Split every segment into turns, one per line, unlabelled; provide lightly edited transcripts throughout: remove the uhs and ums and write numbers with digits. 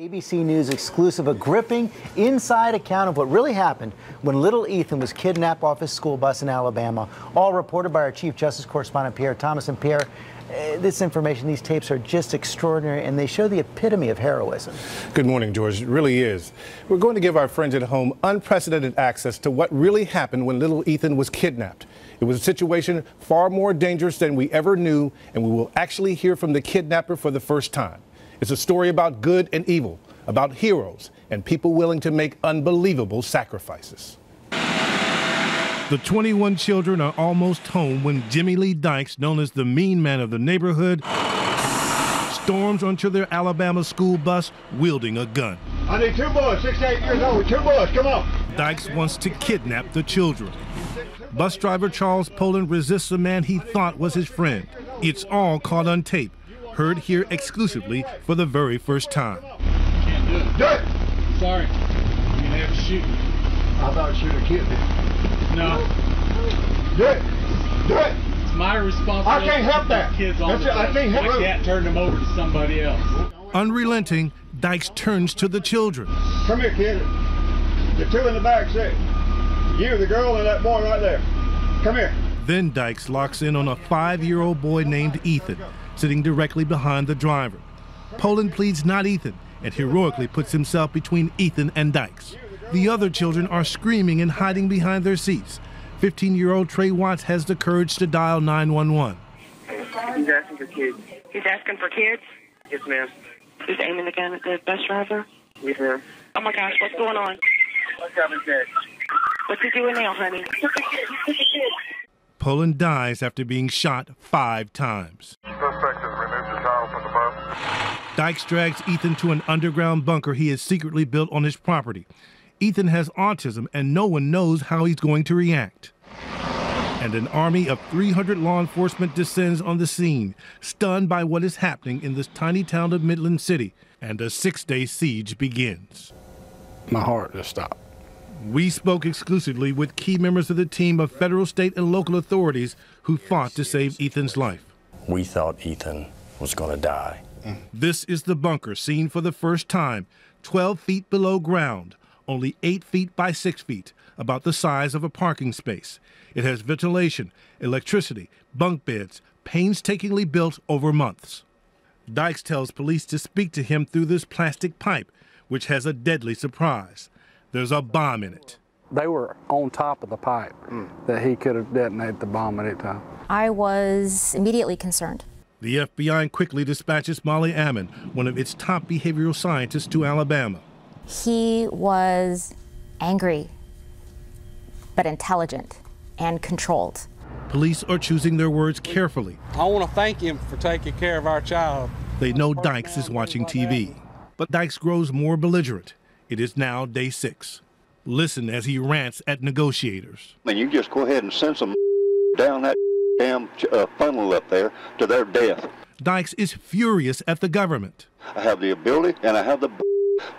ABC News exclusive, a gripping inside account of what really happened when little Ethan was kidnapped off his school bus in Alabama. All reported by our Chief Justice correspondent, Pierre Thomas. And Pierre, this information, these tapes are just extraordinary, and they show the epitome of heroism.
Good morning, George. It really is. We're going to give our friends at home unprecedented access to what really happened when little Ethan was kidnapped. It was a situation far more dangerous than we ever knew, and we will actually hear from the kidnapper for the first time. It's a story about good and evil, about heroes and people willing to make unbelievable sacrifices. The 21 children are almost home when Jimmy Lee Dykes, known as the mean man of the neighborhood, storms onto their Alabama school bus wielding a gun.
I need 2 boys, 6 to 8 years old, 2 boys, come on.
Dykes wants to kidnap the children. Bus driver Charles Poland resists the man he thought was his friend. It's all caught on tape, heard here exclusively for the very first time.
Can't do it. Do it!
Sorry. You're gonna have to shoot me.
I thought you would have killed me.
No.
Do it! Do it!
It's my responsibility.
I can't help that.
Kids on
That's
the
it. I
bus.
can't help
I
it.
can't turn them over to somebody else.
Unrelenting, Dykes turns to the children.
Come here, kid. The 2 in the back seat. You, the girl, and that boy right there. Come here.
Then Dykes locks in on a 5-year-old boy named Ethan, sitting directly behind the driver. Poland pleads not Ethan and heroically puts himself between Ethan and Dykes. The other children are screaming and hiding behind their seats. 15-year-old Trey Watts has the courage to dial 911.
He's asking for kids. He's asking for kids?
Yes, ma'am.
He's aiming the gun at the bus driver?
Yes, ma'am.
Oh my gosh, what's going on?
What's happening, Dad?
What's he doing now, honey?
Poland dies after being shot 5 times.
Suspect has removed the child from the bus.
Dykes drags Ethan to an underground bunker he has secretly built on his property. Ethan has autism and no one knows how he's going to react. And an army of 300 law enforcement descends on the scene, stunned by what is happening in this tiny town of Midland City, and a 6-day siege begins.
My heart just stopped.
We spoke exclusively with key members of the team of federal, state, and local authorities who fought to save Ethan's life.
We thought Ethan was going to die.
This is the bunker seen for the first time, 12 feet below ground, only 8 feet by 6 feet, about the size of a parking space. It has ventilation, electricity, bunk beds, painstakingly built over months. Dykes tells police to speak to him through this plastic pipe, which has a deadly surprise. There's a bomb in it.
They were on top of the pipe that he could have detonated the bomb at any time.
I was immediately concerned.
The FBI quickly dispatches Molly Ammon, one of its top behavioral scientists, to Alabama.
He was angry, but intelligent and controlled.
Police are choosing their words carefully.
I want to thank him for taking care of our child.
They know Dykes is watching TV, but Dykes grows more belligerent. It is now day 6. Listen as he rants at negotiators.
And you just go ahead and send some down that damn funnel up there to their death.
Dykes is furious at the government.
I have the ability and I have the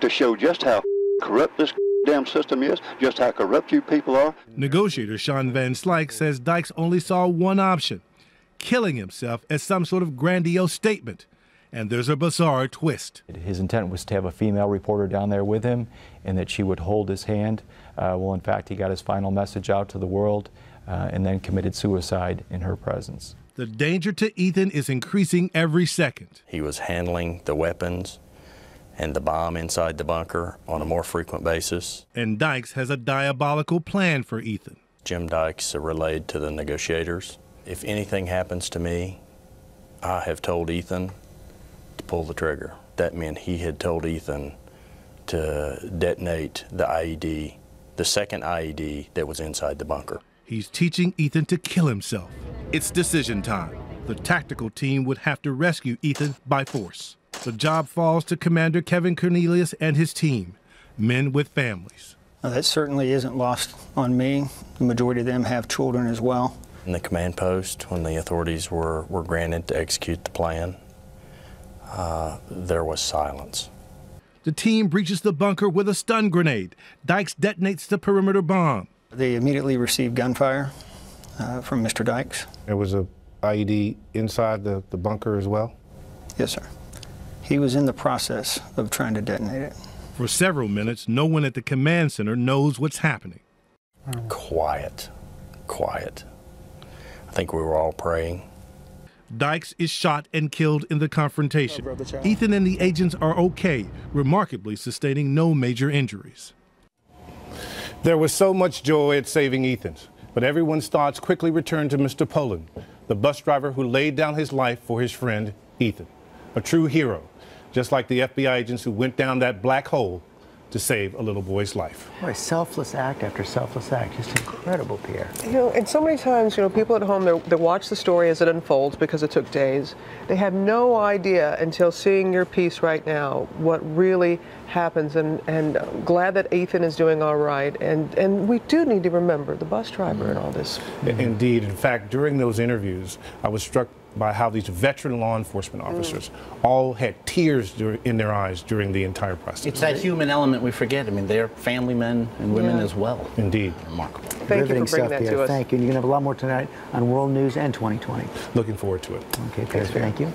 to show just how corrupt this damn system is, just how corrupt you people are.
Negotiator Sean Van Slyke says Dykes only saw one option, killing himself as some sort of grandiose statement. And there's a bizarre twist.
His intent was to have a female reporter down there with him and that she would hold his hand. Well, in fact, he got his final message out to the world and then committed suicide in her presence.
The danger to Ethan is increasing every second.
He was handling the weapons and the bomb inside the bunker on a more frequent basis.
And Dykes has a diabolical plan for Ethan.
Jim Dykes relayed to the negotiators, if anything happens to me, I have told Ethan to pull the trigger. That meant he had told Ethan to detonate the IED, the second IED that was inside the bunker.
He's teaching Ethan to kill himself. It's decision time. The tactical team would have to rescue Ethan by force. The job falls to Commander Kevin Cornelius and his team, men with families.
That certainly isn't lost on me. The majority of them have children as well.
In the command post, when the authorities were granted to execute the plan, there was silence.
The team breaches the bunker with a stun grenade. Dykes detonates the perimeter bomb.
They immediately received gunfire from Mr. Dykes.
There was a IED inside the bunker as well?
Yes, sir. He was in the process of trying to detonate it.
For several minutes, no one at the command center knows what's happening.
Quiet. Quiet. I think we were all praying.
Dykes is shot and killed in the confrontation. Ethan and the agents are okay, remarkably sustaining no major injuries. There was so much joy at saving Ethan, but everyone's thoughts quickly returned to Mr. Poland, the bus driver who laid down his life for his friend Ethan. A true hero, just like the FBI agents who went down that black hole to save a little boy's life.
Boy, selfless act after selfless act. Just incredible, Pierre.
You know, and so many times, you know, people at home, they watch the story as it unfolds because it took days. They have no idea until seeing your piece right now what really happens, and I'm glad that Ethan is doing all right. And we do need to remember the bus driver and all this.
Indeed. In fact, during those interviews, I was struck by how these veteran law enforcement officers all had tears in their eyes during the entire process.
It's that human element we forget. I mean, they're family men and women as well.
Indeed.
Remarkable.
Thank you for bringing that to us.
Thank you. And you're going to have a lot more tonight on World News and 2020.
Looking forward to it.
Okay, Pierre, thank you.